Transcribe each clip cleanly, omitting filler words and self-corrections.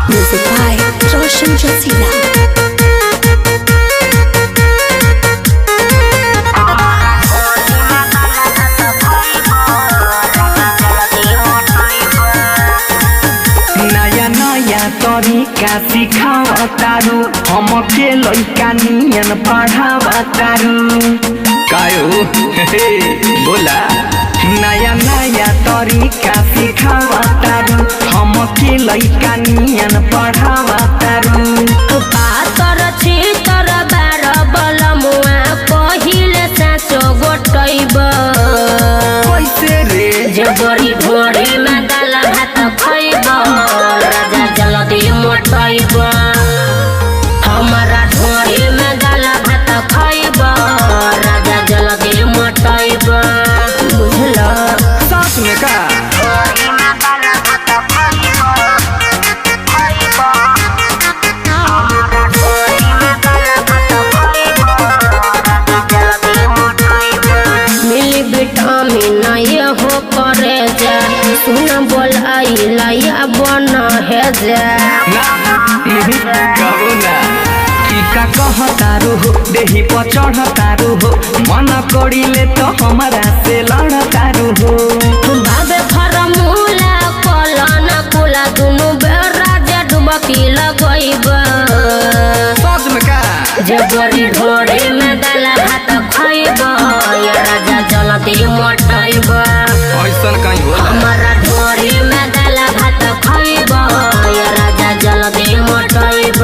Music by Roshan Jasila. तरीका सिखावतारू हमके लइका नियन पढ़ावतारू कायो बोला नया नया तरीका सिखावतारू हमके लइका नियन पढ़ावतारू पातर छितर बार बलमुआ पहिले साँचो गोटैब कैसे रे जबरी ढोरी में दाल भात खैब राजा जल्दी मोटैब हमारा ढोरी में दाल भात खैब राजा जल्दी मोटैब बुझल साथ में का मिली विटामिन ये हो करे जा सुन बोल आइला बन है जा कहू ना टीका कहतारू हो देही पर चढ़तारू हो मन करिले तो हमारा से लड़तारू हो भावे फरमूला कलन कुला दुनु बेरा जे डुबकी लगैब सच में का जबरी ढोरी में दाल भात खैब या राजा जल्दी मोटैब ऐसन कहीं होला हमारा ढोरी में दाल भात खैब या राजा जल्दी मोटैब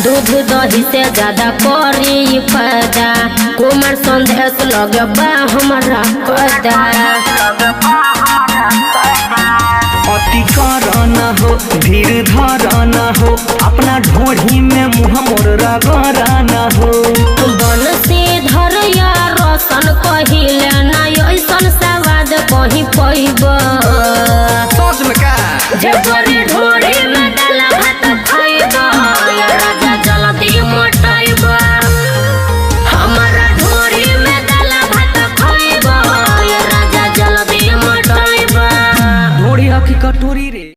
दूध दही से ज्यादा करी फायदा कुमार संदेश लगे बा हमारा कदा अति कर न हो धीर धर न हो अपना ढोढ़ी में मुँह मोर रगर न हो बन से धर या रोशन कहिले ना ऐसन सवाद कहीं पैब सच में का जबर